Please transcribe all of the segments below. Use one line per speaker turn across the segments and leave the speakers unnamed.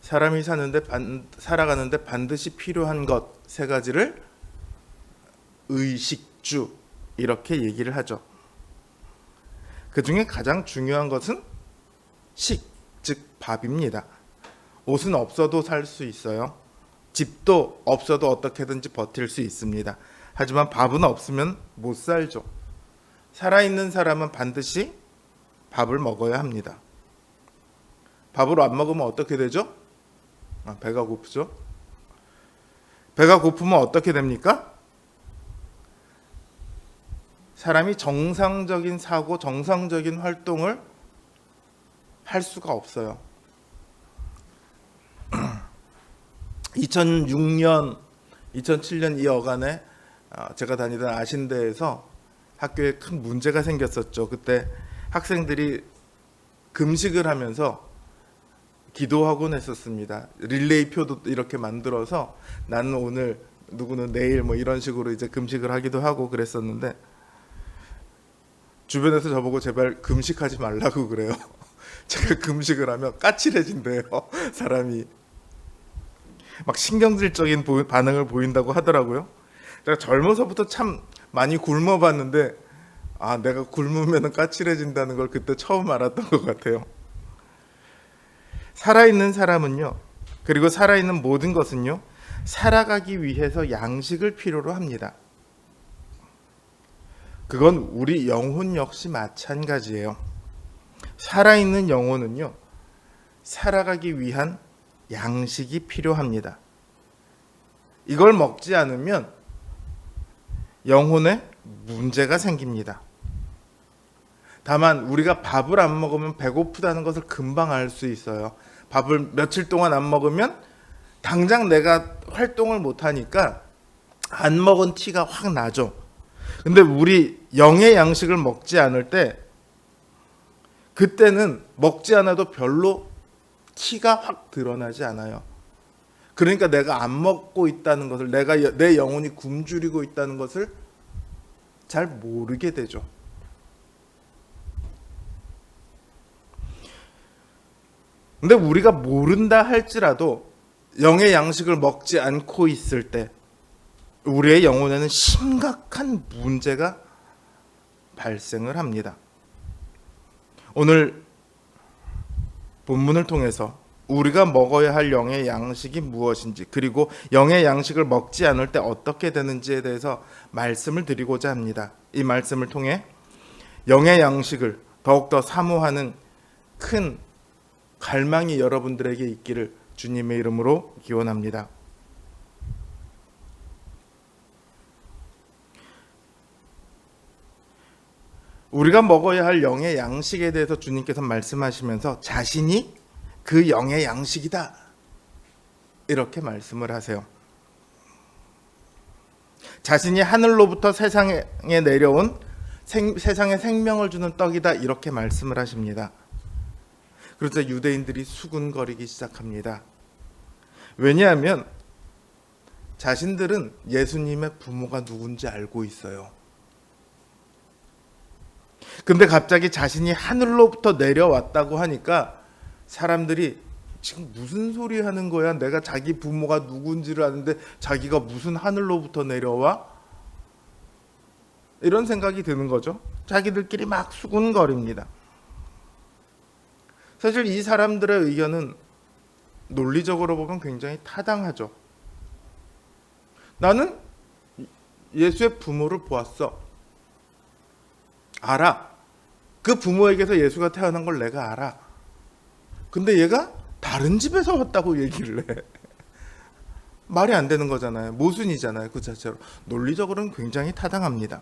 사람이 살아가는데 반드시 필요한 것 세 가지를 의식주 이렇게 얘기를 하죠. 그 중에 가장 중요한 것은 식, 즉 밥입니다. 옷은 없어도 살 수 있어요. 집도 없어도 어떻게든지 버틸 수 있습니다. 하지만 밥은 없으면 못 살죠. 살아있는 사람은 반드시 밥을 먹어야 합니다. 밥을 안 먹으면 어떻게 되죠? 배가 고프죠. 배가 고프면 어떻게 됩니까? 사람이 정상적인 사고, 정상적인 활동을 할 수가 없어요. 2006년, 2007년 이 어간에 제가 다니던 아신대에서 학교에 큰 문제가 생겼었죠. 그때 학생들이 금식을 하면서 기도하곤 했었습니다. 릴레이 표도 이렇게 만들어서 나는 오늘, 누구는 내일 뭐 이런 식으로 이제 금식을 하기도 하고 그랬었는데 주변에서 저보고 제발 금식하지 말라고 그래요. 제가 금식을 하면 까칠해진대요. 사람이 막 신경질적인 반응을 보인다고 하더라고요. 제가 젊어서부터 참 많이 굶어봤는데 내가 굶으면 까칠해진다는 걸 그때 처음 알았던 것 같아요. 살아있는 사람은요, 그리고 살아있는 모든 것은요, 살아가기 위해서 양식을 필요로 합니다. 그건 우리 영혼 역시 마찬가지예요. 살아있는 영혼은요, 살아가기 위한 양식이 필요합니다. 이걸 먹지 않으면 영혼에 문제가 생깁니다. 다만 우리가 밥을 안 먹으면 배고프다는 것을 금방 알 수 있어요. 밥을 며칠 동안 안 먹으면 당장 내가 활동을 못하니까 안 먹은 티가 확 나죠. 근데 우리 영의 양식을 먹지 않을 때 그때는 먹지 않아도 별로 티가 확 드러나지 않아요. 그러니까 내가 안 먹고 있다는 것을, 내 영혼이 굶주리고 있다는 것을 잘 모르게 되죠. 근데 우리가 모른다 할지라도 영의 양식을 먹지 않고 있을 때 우리의 영혼에는 심각한 문제가 발생을 합니다. 오늘 본문을 통해서 우리가 먹어야 할 영의 양식이 무엇인지, 그리고 영의 양식을 먹지 않을 때 어떻게 되는지에 대해서 말씀을 드리고자 합니다. 이 말씀을 통해 영의 양식을 더욱더 사모하는 큰 갈망이 여러분들에게 있기를 주님의 이름으로 기원합니다. 우리가 먹어야 할 영의 양식에 대해서 주님께서 말씀하시면서 자신이 그 영의 양식이다 이렇게 말씀을 하세요. 자신이 하늘로부터 세상에 내려온 세상에 생명을 주는 떡이다 이렇게 말씀을 하십니다. 그러자 유대인들이 수군거리기 시작합니다. 왜냐하면 자신들은 예수님의 부모가 누군지 알고 있어요. 근데 갑자기 자신이 하늘로부터 내려왔다고 하니까 사람들이 지금 무슨 소리 하는 거야? 내가 자기 부모가 누군지를 아는데 자기가 무슨 하늘로부터 내려와? 이런 생각이 드는 거죠. 자기들끼리 막 수군거립니다. 사실 이 사람들의 의견은 논리적으로 보면 굉장히 타당하죠. 나는 예수의 부모를 보았어. 알아. 그 부모에게서 예수가 태어난 걸 내가 알아. 근데 얘가 다른 집에서 왔다고 얘기를 해. 말이 안 되는 거잖아요. 모순이잖아요. 그 자체로. 논리적으로는 굉장히 타당합니다.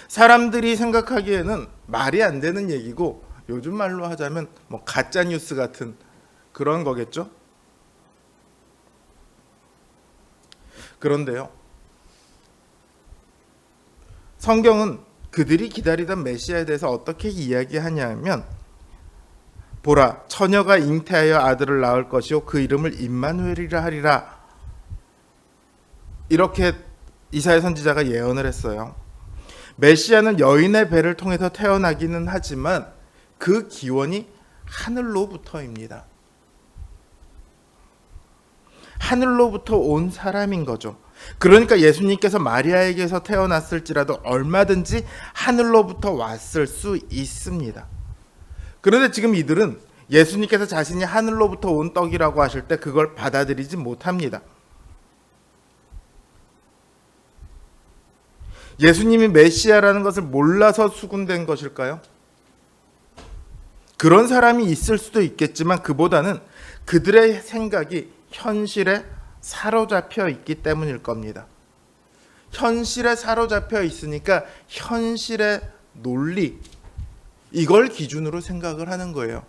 사람들이 생각하기에는 말이 안 되는 얘기고 요즘 말로 하자면 뭐 가짜 뉴스 같은 그런 거겠죠. 그런데요, 성경은 그들이 기다리던 메시아에 대해서 어떻게 이야기하냐면, 보라, 처녀가 잉태하여 아들을 낳을 것이요 그 이름을 임마누엘이라 하리라, 이렇게 이사야 선지자가 예언을 했어요. 메시아는 여인의 배를 통해서 태어나기는 하지만 그 기원이 하늘로부터입니다. 하늘로부터 온 사람인 거죠. 그러니까 예수님께서 마리아에게서 태어났을지라도 얼마든지 하늘로부터 왔을 수 있습니다. 그런데 지금 이들은 예수님께서 자신이 하늘로부터 온 떡이라고 하실 때 그걸 받아들이지 못합니다. 예수님이 메시아라는 것을 몰라서 수군된 것일까요? 그런 사람이 있을 수도 있겠지만 그보다는 그들의 생각이 현실에 사로잡혀 있기 때문일 겁니다. 현실에 사로잡혀 있으니까 현실의 논리, 이걸 기준으로 생각을 하는 거예요.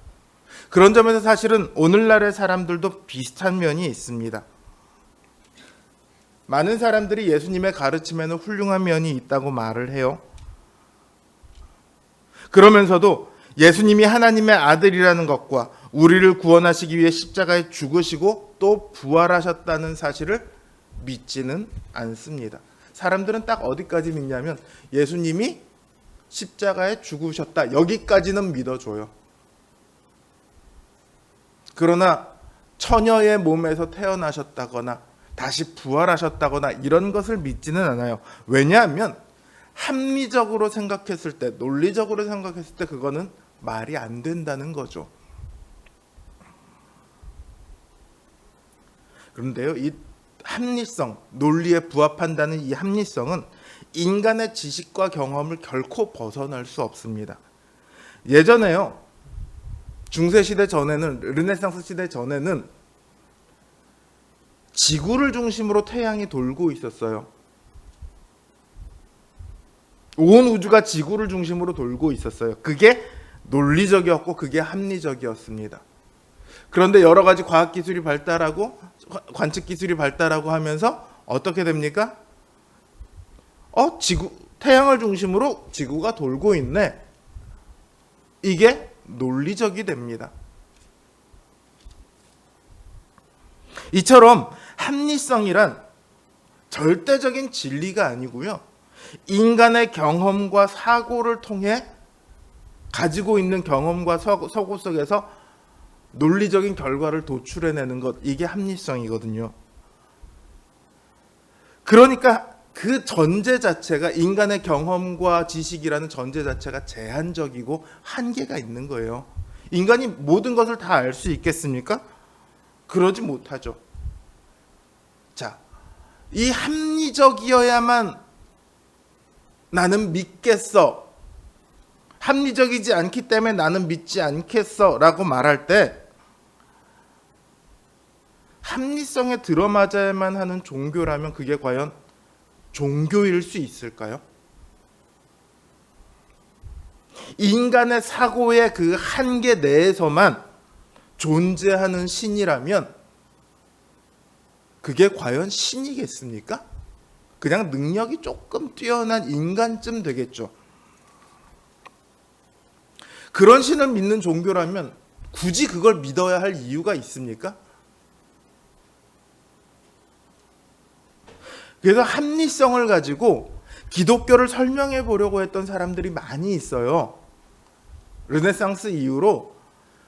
그런 점에서 사실은 오늘날의 사람들도 비슷한 면이 있습니다. 많은 사람들이 예수님의 가르침에는 훌륭한 면이 있다고 말을 해요. 그러면서도 예수님이 하나님의 아들이라는 것과 우리를 구원하시기 위해 십자가에 죽으시고 또 부활하셨다는 사실을 믿지는 않습니다. 사람들은 딱 어디까지 믿냐면 예수님이 십자가에 죽으셨다, 여기까지는 믿어줘요. 그러나 처녀의 몸에서 태어나셨다거나 다시 부활하셨다거나 이런 것을 믿지는 않아요. 왜냐하면 합리적으로 생각했을 때, 논리적으로 생각했을 때 그거는 말이 안 된다는 거죠. 그런데요, 이 합리성, 논리에 부합한다는 이 합리성은 인간의 지식과 경험을 결코 벗어날 수 없습니다. 예전에요, 중세시대 전에는, 르네상스 시대 전에는 지구를 중심으로 태양이 돌고 있었어요. 온 우주가 지구를 중심으로 돌고 있었어요. 그게 논리적이었고 그게 합리적이었습니다. 그런데 여러 가지 과학기술이 발달하고 관측기술이 발달하고 하면서 어떻게 됩니까? 태양을 중심으로 지구가 돌고 있네. 이게 논리적이 됩니다. 이처럼 합리성이란 절대적인 진리가 아니고요, 인간의 경험과 사고를 통해 가지고 있는 경험과 사고 속에서 논리적인 결과를 도출해내는 것, 이게 합리성이거든요. 그러니까 그 전제 자체가, 인간의 경험과 지식이라는 전제 자체가 제한적이고 한계가 있는 거예요. 인간이 모든 것을 다 알 수 있겠습니까? 그러지 못하죠. 자, 이 합리적이어야만 나는 믿겠어, 합리적이지 않기 때문에 나는 믿지 않겠어 라고 말할 때 합리성에 들어맞아야만 하는 종교라면 그게 과연 종교일 수 있을까요? 인간의 사고의 그 한계 내에서만 존재하는 신이라면 그게 과연 신이겠습니까? 그냥 능력이 조금 뛰어난 인간쯤 되겠죠. 그런 신을 믿는 종교라면 굳이 그걸 믿어야 할 이유가 있습니까? 그래서 합리성을 가지고 기독교를 설명해 보려고 했던 사람들이 많이 있어요. 르네상스 이후로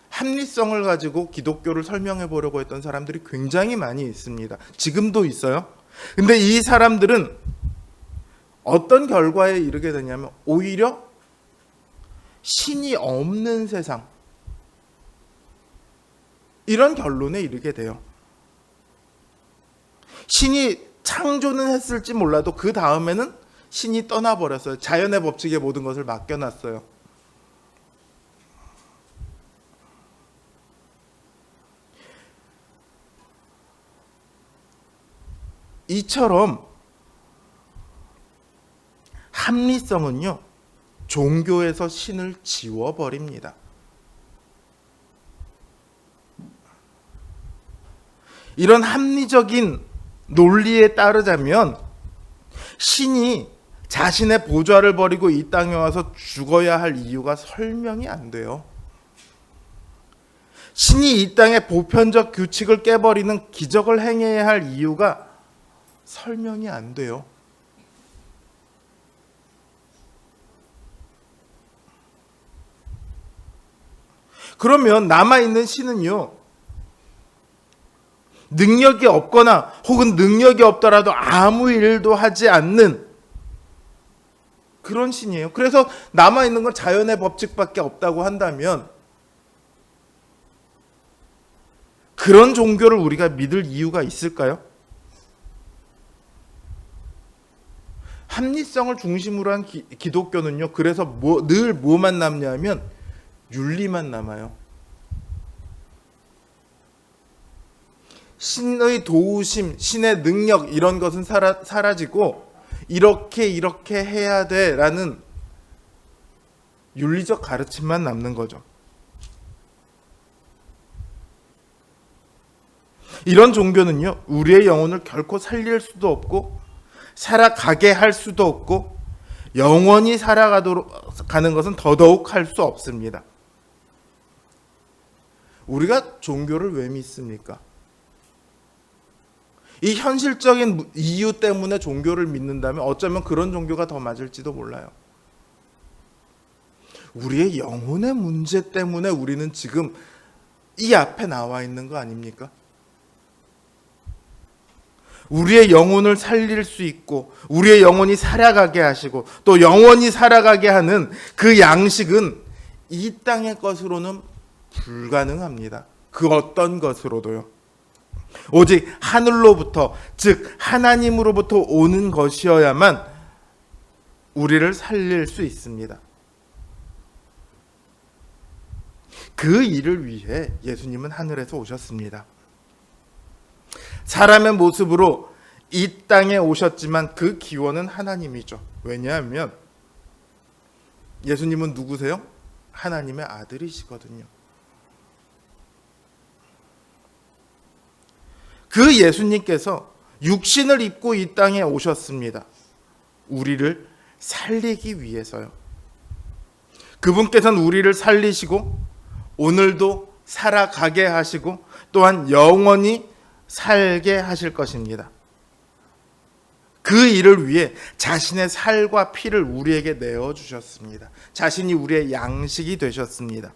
합리성을 가지고 기독교를 설명해 보려고 했던 사람들이 굉장히 많이 있습니다. 지금도 있어요. 근데 이 사람들은 어떤 결과에 이르게 되냐면 오히려 신이 없는 세상, 이런 결론에 이르게 돼요. 신이 창조는 했을지 몰라도 그 다음에는 신이 떠나버렸어요. 자연의 법칙에 모든 것을 맡겨놨어요. 이처럼 합리성은요, 종교에서 신을 지워버립니다. 이런 합리적인 논리에 따르자면 신이 자신의 보좌를 버리고 이 땅에 와서 죽어야 할 이유가 설명이 안 돼요. 신이 이 땅의 보편적 규칙을 깨버리는 기적을 행해야 할 이유가 설명이 안 돼요. 그러면 남아있는 신은요, 능력이 없거나 혹은 능력이 없더라도 아무 일도 하지 않는 그런 신이에요. 그래서 남아있는 건 자연의 법칙밖에 없다고 한다면 그런 종교를 우리가 믿을 이유가 있을까요? 합리성을 중심으로 한 기독교는요, 그래서 늘 뭐만 남냐면 윤리만 남아요. 신의 도우심, 신의 능력 이런 것은 사라지고 이렇게 해야 돼라는 윤리적 가르침만 남는 거죠. 이런 종교는요, 우리의 영혼을 결코 살릴 수도 없고 살아가게 할 수도 없고 영원히 살아가는 것은 더더욱 할 수 없습니다. 우리가 종교를 왜 믿습니까? 이 현실적인 이유 때문에 종교를 믿는다면 어쩌면 그런 종교가 더 맞을지도 몰라요. 우리의 영혼의 문제 때문에 우리는 지금 이 앞에 나와 있는 거 아닙니까? 우리의 영혼을 살릴 수 있고 우리의 영혼이 살아가게 하시고 또 영원히 살아가게 하는 그 양식은 이 땅의 것으로는 불가능합니다. 그 어떤 것으로도요. 오직 하늘로부터, 즉 하나님으로부터 오는 것이어야만 우리를 살릴 수 있습니다. 그 일을 위해 예수님은 하늘에서 오셨습니다. 사람의 모습으로 이 땅에 오셨지만 그 기원은 하나님이죠. 왜냐하면 예수님은 누구세요? 하나님의 아들이시거든요. 그 예수님께서 육신을 입고 이 땅에 오셨습니다. 우리를 살리기 위해서요. 그분께서는 우리를 살리시고 오늘도 살아가게 하시고 또한 영원히 살게 하실 것입니다. 그 일을 위해 자신의 살과 피를 우리에게 내어주셨습니다. 자신이 우리의 양식이 되셨습니다.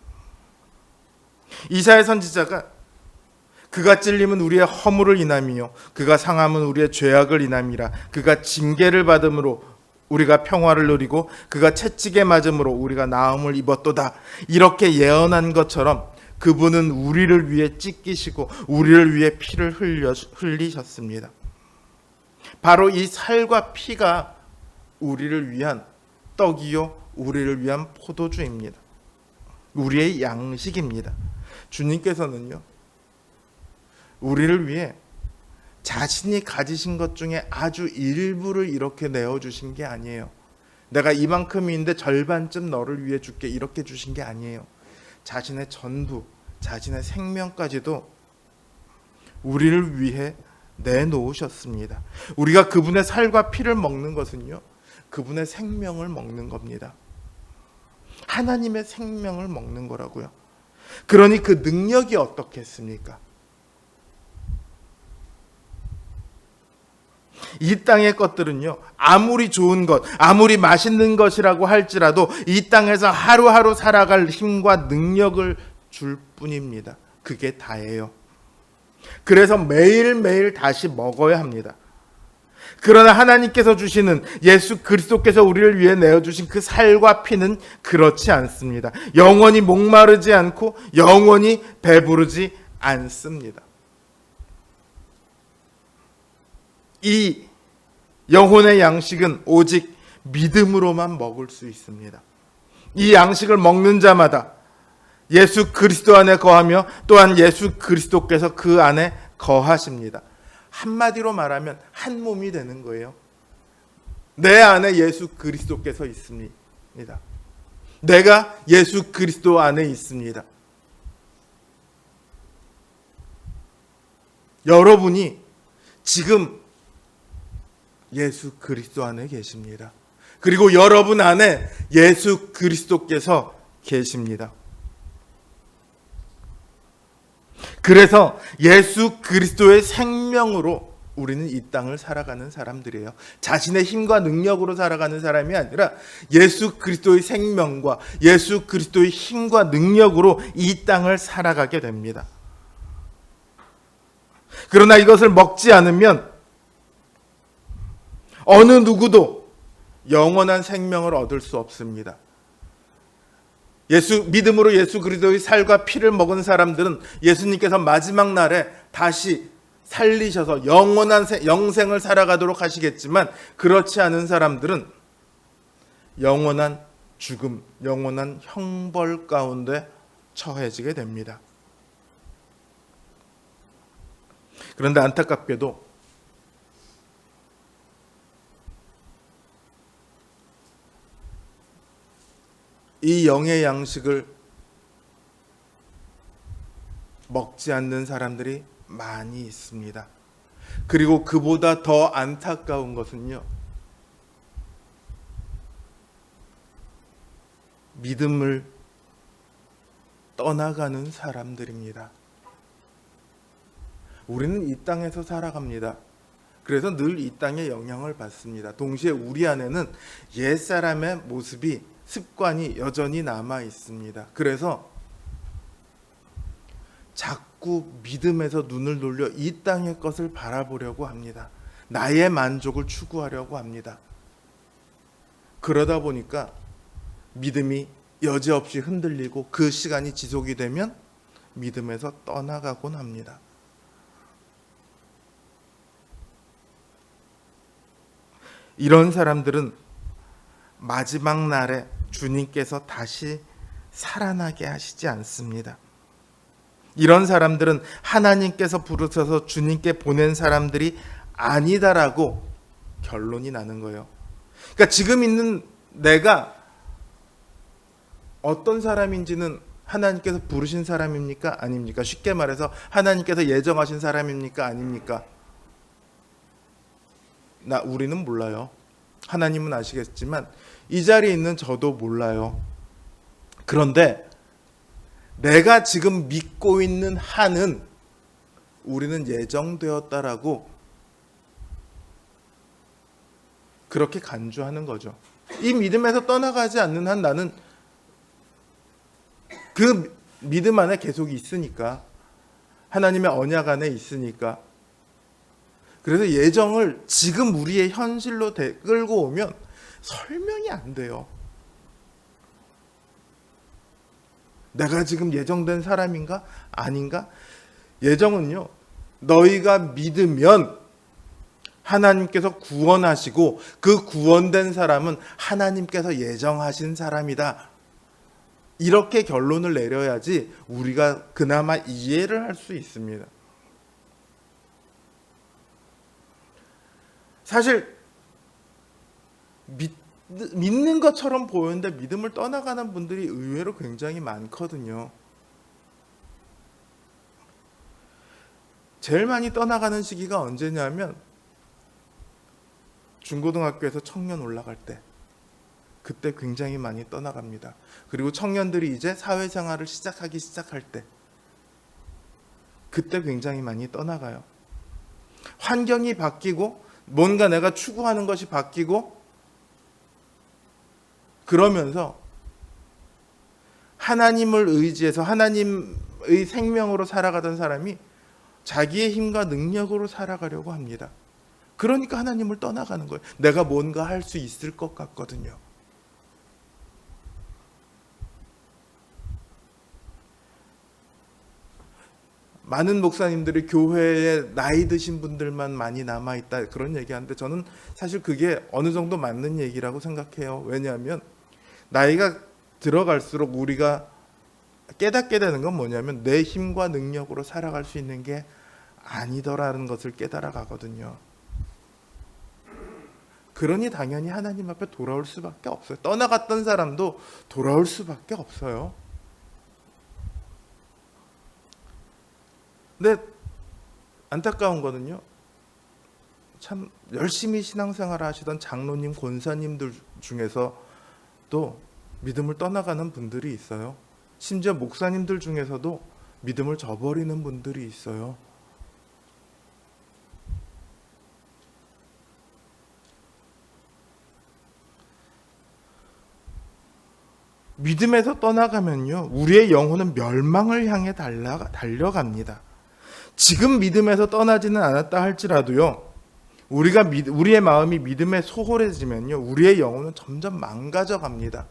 이사야 선지자가 그가 찔림은 우리의 허물을 인함이요 그가 상함은 우리의 죄악을 인함이라. 그가 징계를 받음으로 우리가 평화를 누리고 그가 채찍에 맞음으로 우리가 나음을 입었도다. 이렇게 예언한 것처럼 그분은 우리를 위해 찢기시고 우리를 위해 피를 흘리셨습니다. 바로 이 살과 피가 우리를 위한 떡이요 우리를 위한 포도주입니다. 우리의 양식입니다. 주님께서는요, 우리를 위해 자신이 가지신 것 중에 아주 일부를 이렇게 내어주신 게 아니에요. 내가 이만큼인데 절반쯤 너를 위해 줄게 이렇게 주신 게 아니에요. 자신의 전부, 자신의 생명까지도 우리를 위해 내놓으셨습니다. 우리가 그분의 살과 피를 먹는 것은요, 그분의 생명을 먹는 겁니다. 하나님의 생명을 먹는 거라고요. 그러니 그 능력이 어떻겠습니까? 이 땅의 것들은요, 아무리 좋은 것, 아무리 맛있는 것이라고 할지라도 이 땅에서 하루하루 살아갈 힘과 능력을 줄 뿐입니다. 그게 다예요. 그래서 매일매일 다시 먹어야 합니다. 그러나 하나님께서 주시는 예수 그리스도께서 우리를 위해 내어주신 그 살과 피는 그렇지 않습니다. 영원히 목마르지 않고 영원히 배부르지 않습니다. 이 영혼의 양식은 오직 믿음으로만 먹을 수 있습니다. 이 양식을 먹는 자마다 예수 그리스도 안에 거하며 또한 예수 그리스도께서 그 안에 거하십니다. 한마디로 말하면 한 몸이 되는 거예요. 내 안에 예수 그리스도께서 있습니다. 내가 예수 그리스도 안에 있습니다. 여러분이 지금 예수 그리스도 안에 계십니다. 그리고 여러분 안에 예수 그리스도께서 계십니다. 그래서 예수 그리스도의 생명으로 우리는 이 땅을 살아가는 사람들이에요. 자신의 힘과 능력으로 살아가는 사람이 아니라 예수 그리스도의 생명과 예수 그리스도의 힘과 능력으로 이 땅을 살아가게 됩니다. 그러나 이것을 먹지 않으면 어느 누구도 영원한 생명을 얻을 수 없습니다. 믿음으로 예수 그리스도의 살과 피를 먹은 사람들은 예수님께서 마지막 날에 다시 살리셔서 영원한 영생을 살아가도록 하시겠지만, 그렇지 않은 사람들은 영원한 죽음, 영원한 형벌 가운데 처해지게 됩니다. 그런데 안타깝게도 이 영의 양식을 먹지 않는 사람들이 많이 있습니다. 그리고 그보다 더 안타까운 것은요, 믿음을 떠나가는 사람들입니다. 우리는 이 땅에서 살아갑니다. 그래서 늘 이 땅의 영향을 받습니다. 동시에 우리 안에는 옛사람의 모습이, 습관이 여전히 남아 있습니다. 그래서 자꾸 믿음에서 눈을 돌려 이 땅의 것을 바라보려고 합니다. 나의 만족을 추구하려고 합니다. 그러다 보니까 믿음이 여지없이 흔들리고 그 시간이 지속이 되면 믿음에서 떠나가곤 합니다. 이런 사람들은 마지막 날에 주님께서 다시 살아나게 하시지 않습니다. 이런 사람들은 하나님께서 부르셔서 주님께 보낸 사람들이 아니다라고 결론이 나는 거예요. 그러니까 지금 있는 내가 어떤 사람인지는 하나님께서 부르신 사람입니까? 아닙니까? 쉽게 말해서 하나님께서 예정하신 사람입니까? 아닙니까? 우리는 몰라요. 하나님은 아시겠지만 이 자리에 있는 저도 몰라요. 그런데 내가 지금 믿고 있는 한은 우리는 예정되었다라고 그렇게 간주하는 거죠. 이 믿음에서 떠나가지 않는 한 나는 그 믿음 안에 계속 있으니까, 하나님의 언약 안에 있으니까. 그래서 예정을 지금 우리의 현실로 끌고 오면 설명이 안 돼요. 내가 지금 예정된 사람인가? 아닌가? 예정은요, 너희가 믿으면 하나님께서 구원하시고 그 구원된 사람은 하나님께서 예정하신 사람이다. 이렇게 결론을 내려야지 우리가 그나마 이해를 할 수 있습니다. 사실 믿는 것처럼 보이는데 믿음을 떠나가는 분들이 의외로 굉장히 많거든요. 제일 많이 떠나가는 시기가 언제냐면 중고등학교에서 청년 올라갈 때, 그때 굉장히 많이 떠나갑니다. 그리고 청년들이 이제 사회생활을 시작할 때, 그때 굉장히 많이 떠나가요. 환경이 바뀌고 뭔가 내가 추구하는 것이 바뀌고 그러면서 하나님을 의지해서 하나님의 생명으로 살아가던 사람이 자기의 힘과 능력으로 살아가려고 합니다. 그러니까 하나님을 떠나가는 거예요. 내가 뭔가 할 수 있을 것 같거든요. 많은 목사님들이 교회에 나이 드신 분들만 많이 남아있다 그런 얘기하는데, 저는 사실 그게 어느 정도 맞는 얘기라고 생각해요. 왜냐하면 나이가 들어갈수록 우리가 깨닫게 되는 건 뭐냐면 내 힘과 능력으로 살아갈 수 있는 게 아니더라는 것을 깨달아 가거든요. 그러니 당연히 하나님 앞에 돌아올 수밖에 없어요. 떠나갔던 사람도 돌아올 수밖에 없어요. 근데 안타까운 거는요, 참 열심히 신앙생활을 하시던 장로님, 권사님들 중에서도 믿음을 떠나가는 분들이 있어요. 심지어 목사님들 중에서도 믿음을 저버리는 분들이 있어요. 믿음에서 떠나가면요, 우리의 영혼은 멸망을 향해 달려갑니다. 지금 믿음에서 떠나지는 않았다 할지라도요, 우리의 마음이 믿음에 소홀해지면요, 우리의 영혼은 점점 망가져 갑니다.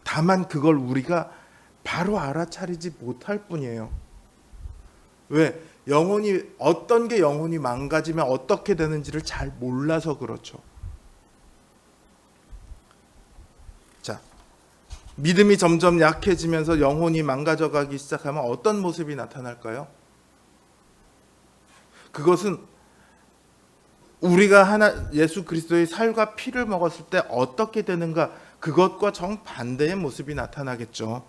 다만 그걸 우리가 바로 알아차리지 못할 뿐이에요. 왜? 어떤 게 영혼이 망가지면 어떻게 되는지를 잘 몰라서 그렇죠. 자, 믿음이 점점 약해지면서 영혼이 망가져가기 시작하면 어떤 모습이 나타날까요? 그것은 우리가 예수 그리스도의 살과 피를 먹었을 때 어떻게 되는가, 그것과 정반대의 모습이 나타나겠죠.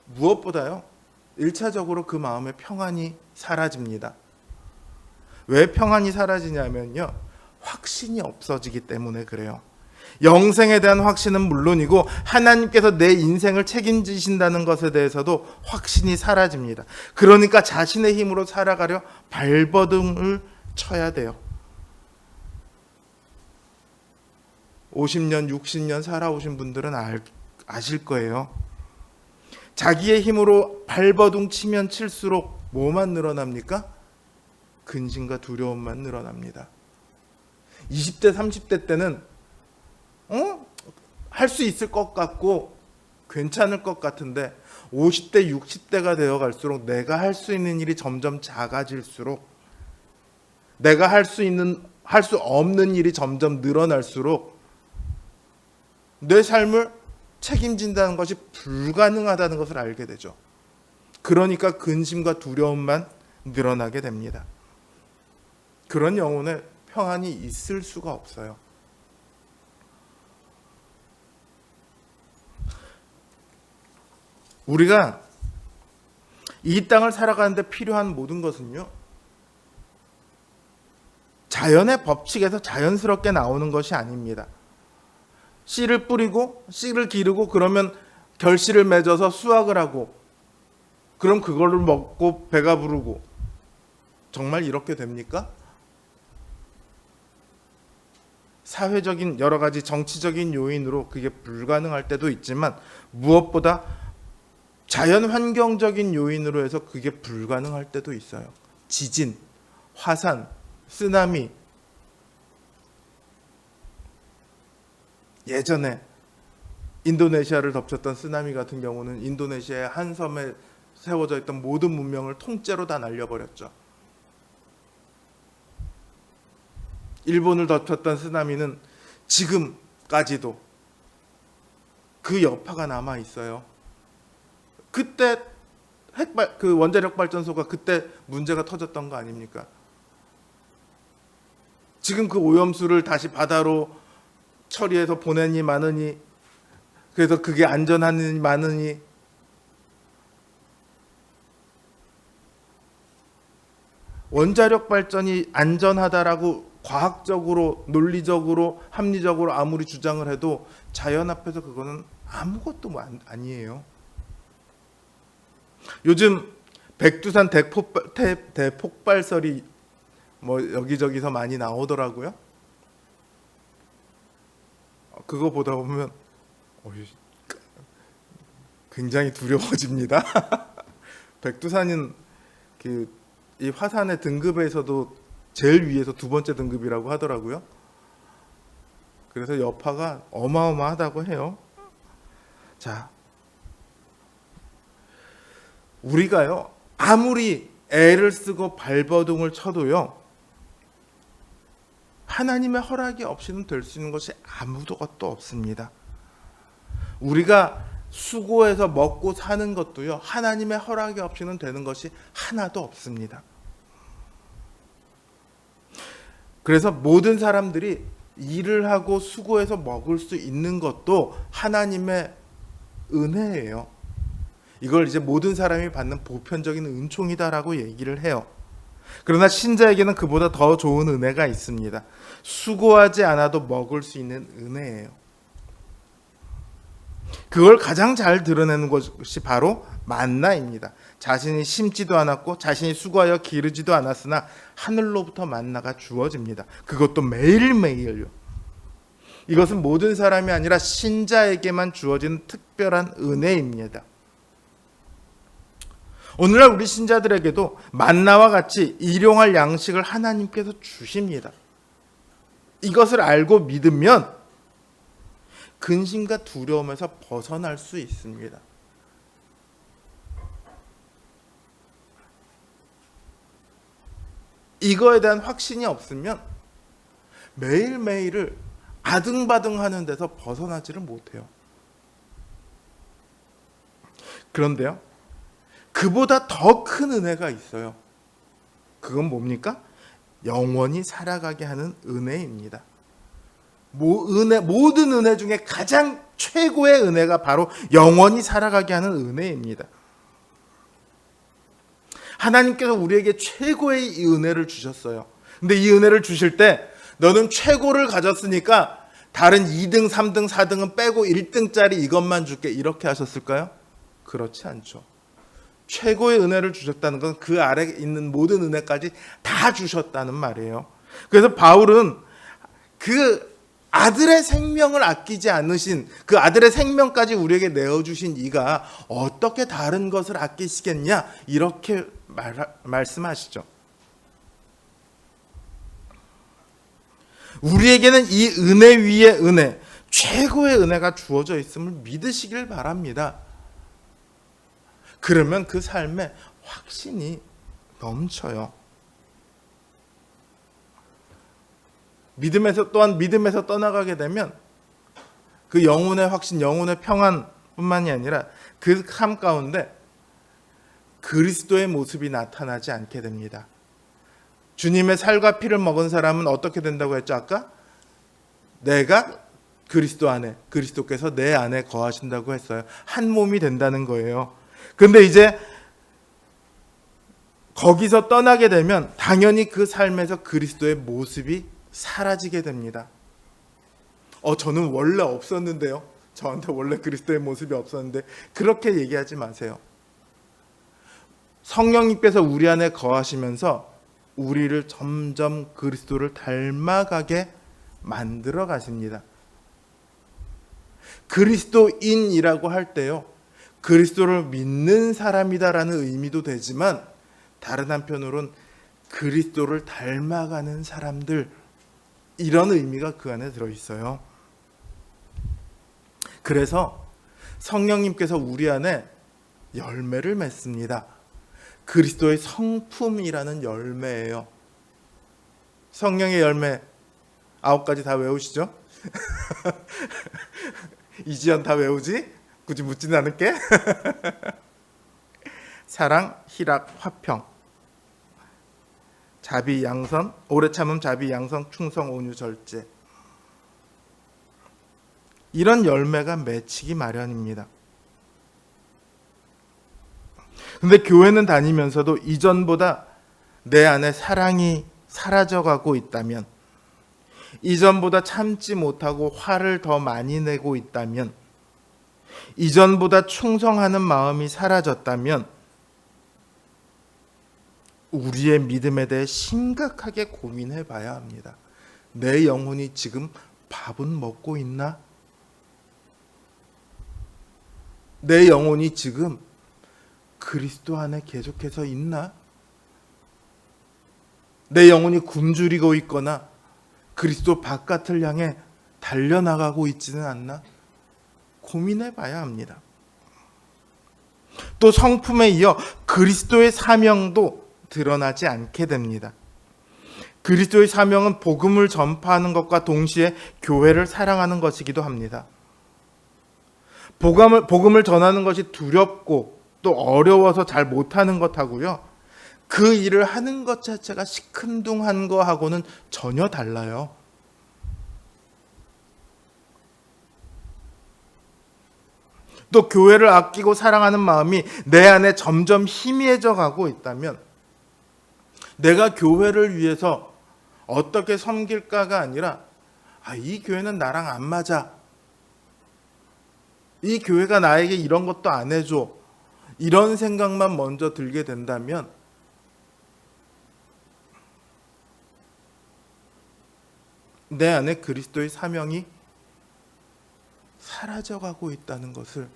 무엇보다요, 1차적으로 그 마음의 평안이 사라집니다. 왜 평안이 사라지냐면요, 확신이 없어지기 때문에 그래요. 영생에 대한 확신은 물론이고 하나님께서 내 인생을 책임지신다는 것에 대해서도 확신이 사라집니다. 그러니까 자신의 힘으로 살아가려 발버둥을 쳐야 돼요. 50년, 60년 살아오신 분들은 아실 거예요. 자기의 힘으로 발버둥 치면 칠수록 뭐만 늘어납니까? 근심과 두려움만 늘어납니다. 20대, 30대 때는 할 수 있을 것 같고 괜찮을 것 같은데 50대, 60대가 되어 갈수록 내가 할 수 있는 일이 점점 작아질수록, 내가 할 수 없는 일이 점점 늘어날수록 내 삶을 책임진다는 것이 불가능하다는 것을 알게 되죠. 그러니까 근심과 두려움만 늘어나게 됩니다. 그런 영혼에 평안이 있을 수가 없어요. 우리가 이 땅을 살아가는데 필요한 모든 것은요, 자연의 법칙에서 자연스럽게 나오는 것이 아닙니다. 씨를 뿌리고 씨를 기르고 그러면 결실을 맺어서 수확을 하고 그럼 그거를 먹고 배가 부르고, 정말 이렇게 됩니까? 사회적인 여러 가지 정치적인 요인으로 그게 불가능할 때도 있지만 무엇보다 자연 환경적인 요인으로 해서 그게 불가능할 때도 있어요. 지진, 화산, 쓰나미. 예전에 인도네시아를 덮쳤던 쓰나미 같은 경우는 인도네시아의 한 섬에 세워져 있던 모든 문명을 통째로 다 날려버렸죠. 일본을 덮쳤던 쓰나미는 지금까지도 그 여파가 남아 있어요. 그때 원자력 발전소가 그때 문제가 터졌던 거 아닙니까? 지금 그 오염수를 다시 바다로 처리해서 보내니 마느니, 그래서 그게 안전하니 마느니, 원자력 발전이 안전하다라고 과학적으로, 논리적으로, 합리적으로 아무리 주장을 해도 자연 앞에서 그거는 아무것도 아니에요. 요즘 백두산 대폭발설이 여기저기서 많이 나오더라고요. 그거 보다 보면 굉장히 두려워집니다. 백두산은 이 화산의 등급에서도 제일 위에서 두 번째 등급이라고 하더라고요. 그래서 여파가 어마어마하다고 해요. 자, 우리가요, 아무리 애를 쓰고 발버둥을 쳐도요, 하나님의 허락이 없이는 될 수 있는 것이 아무것도 없습니다. 우리가 수고해서 먹고 사는 것도요, 하나님의 허락이 없이는 되는 것이 하나도 없습니다. 그래서 모든 사람들이 일을 하고 수고해서 먹을 수 있는 것도 하나님의 은혜예요. 이걸 이제 모든 사람이 받는 보편적인 은총이다라고 얘기를 해요. 그러나 신자에게는 그보다 더 좋은 은혜가 있습니다. 수고하지 않아도 먹을 수 있는 은혜예요. 그걸 가장 잘 드러내는 것이 바로 만나입니다. 자신이 심지도 않았고 자신이 수고하여 기르지도 않았으나 하늘로부터 만나가 주어집니다. 그것도 매일매일요. 이것은 모든 사람이 아니라 신자에게만 주어진 특별한 은혜입니다. 오늘날 우리 신자들에게도 만나와 같이 일용할 양식을 하나님께서 주십니다. 이것을 알고 믿으면 근심과 두려움에서 벗어날 수 있습니다. 이거에 대한 확신이 없으면 매일매일을 아등바등하는 데서 벗어나지를 못해요. 그런데요, 그보다 더 큰 은혜가 있어요. 그건 뭡니까? 영원히 살아가게 하는 은혜입니다. 모든 은혜 중에 가장 최고의 은혜가 바로 영원히 살아가게 하는 은혜입니다. 하나님께서 우리에게 최고의 이 은혜를 주셨어요. 근데 이 은혜를 주실 때 너는 최고를 가졌으니까 다른 2등, 3등, 4등은 빼고 1등짜리 이것만 줄게, 이렇게 하셨을까요? 그렇지 않죠. 최고의 은혜를 주셨다는 건 그 아래에 있는 모든 은혜까지 다 주셨다는 말이에요. 그래서 바울은 그 아들의 생명을 아끼지 않으신, 그 아들의 생명까지 우리에게 내어주신 이가 어떻게 다른 것을 아끼시겠냐, 이렇게 말씀하시죠. 우리에게는 이 은혜 위에 은혜, 최고의 은혜가 주어져 있음을 믿으시길 바랍니다. 그러면 그 삶에 확신이 넘쳐요. 믿음에서 떠나가게 되면 그 영혼의 확신, 영혼의 평안뿐만이 아니라 그 삶 가운데 그리스도의 모습이 나타나지 않게 됩니다. 주님의 살과 피를 먹은 사람은 어떻게 된다고 했죠? 아까 내가 그리스도 안에, 그리스도께서 내 안에 거하신다고 했어요. 한 몸이 된다는 거예요. 근데 이제 거기서 떠나게 되면 당연히 그 삶에서 그리스도의 모습이 사라지게 됩니다. 저는 원래 없었는데요. 저한테 원래 그리스도의 모습이 없었는데, 그렇게 얘기하지 마세요. 성령님께서 우리 안에 거하시면서 우리를 점점 그리스도를 닮아가게 만들어 가십니다. 그리스도인이라고 할 때요, 그리스도를 믿는 사람이다라는 의미도 되지만 다른 한편으로는 그리스도를 닮아가는 사람들, 이런 의미가 그 안에 들어있어요. 그래서 성령님께서 우리 안에 열매를 맺습니다. 그리스도의 성품이라는 열매예요. 성령의 열매 9가지 다 외우시죠? 이지연 다 외우지? 굳이 묻지는 않을게. 사랑, 희락, 화평, 자비, 양선, 오래 참음, 자비, 양선, 충성, 온유, 절제. 이런 열매가 맺히기 마련입니다. 근데 교회는 다니면서도 이전보다 내 안에 사랑이 사라져가고 있다면, 이전보다 참지 못하고 화를 더 많이 내고 있다면, 이전보다 충성하는 마음이 사라졌다면 우리의 믿음에 대해 심각하게 고민해 봐야 합니다. 내 영혼이 지금 밥은 먹고 있나? 내 영혼이 지금 그리스도 안에 계속해서 있나? 내 영혼이 굶주리고 있거나 그리스도 바깥을 향해 달려나가고 있지는 않나? 고민해 봐야 합니다. 또 성품에 이어 그리스도의 사명도 드러나지 않게 됩니다. 그리스도의 사명은 복음을 전파하는 것과 동시에 교회를 사랑하는 것이기도 합니다. 복음을 전하는 것이 두렵고 또 어려워서 잘 못하는 것하고요, 그 일을 하는 것 자체가 시큰둥한 거하고는 전혀 달라요. 또 교회를 아끼고 사랑하는 마음이 내 안에 점점 희미해져 가고 있다면, 내가 교회를 위해서 어떻게 섬길까가 아니라 이 교회는 나랑 안 맞아, 이 교회가 나에게 이런 것도 안 해줘, 이런 생각만 먼저 들게 된다면 내 안에 그리스도의 사명이 사라져가고 있다는 것을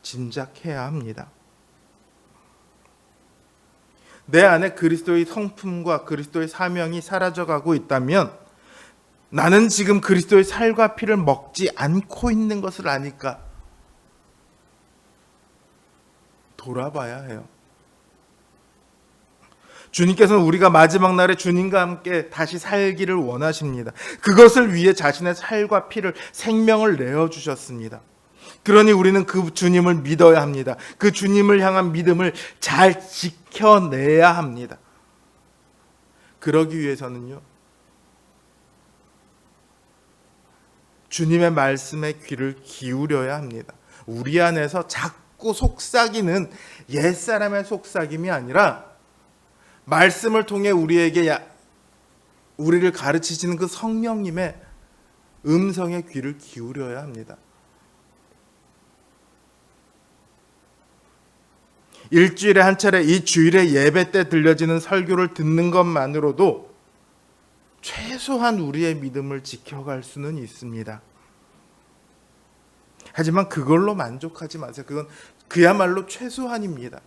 짐작해야 합니다. 내 안에 그리스도의 성품과 그리스도의 사명이 사라져가고 있다면 나는 지금 그리스도의 살과 피를 먹지 않고 있는 것을 아니까 돌아봐야 해요. 주님께서는 우리가 마지막 날에 주님과 함께 다시 살기를 원하십니다. 그것을 위해 자신의 살과 피를 생명을 내어주셨습니다. 그러니 우리는 그 주님을 믿어야 합니다. 그 주님을 향한 믿음을 잘 지켜내야 합니다. 그러기 위해서는요, 주님의 말씀에 귀를 기울여야 합니다. 우리 안에서 자꾸 속삭이는 옛사람의 속삭임이 아니라 말씀을 통해 우리에게 우리를 가르치시는 그 성령님의 음성에 귀를 기울여야 합니다. 일주일에 한 차례 이 주일의 예배 때 들려지는 설교를 듣는 것만으로도 최소한 우리의 믿음을 지켜갈 수는 있습니다. 하지만 그걸로 만족하지 마세요. 그건 그야말로 최소한입니다.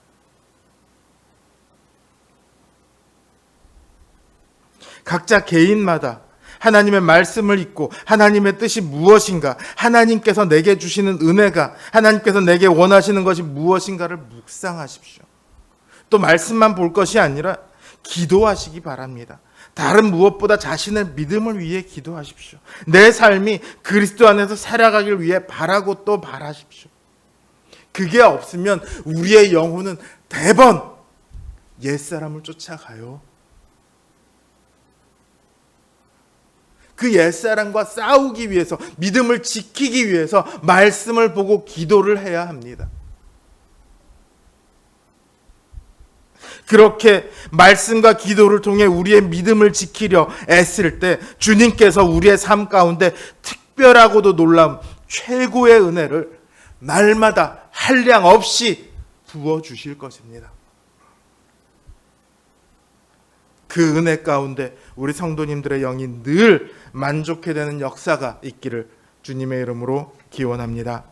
각자 개인마다 하나님의 말씀을 읽고 하나님의 뜻이 무엇인가, 하나님께서 내게 주시는 은혜가, 하나님께서 내게 원하시는 것이 무엇인가를 묵상하십시오. 또 말씀만 볼 것이 아니라 기도하시기 바랍니다. 다른 무엇보다 자신의 믿음을 위해 기도하십시오. 내 삶이 그리스도 안에서 살아가길 위해 바라고 또 바라십시오. 그게 없으면 우리의 영혼은 대번 옛사람을 쫓아가요. 그 옛사람과 싸우기 위해서, 믿음을 지키기 위해서 말씀을 보고 기도를 해야 합니다. 그렇게 말씀과 기도를 통해 우리의 믿음을 지키려 애쓸 때 주님께서 우리의 삶 가운데 특별하고도 놀라운 최고의 은혜를 날마다 한량 없이 부어주실 것입니다. 그 은혜 가운데 우리 성도님들의 영이 늘 만족해 되는 역사가 있기를 주님의 이름으로 기원합니다.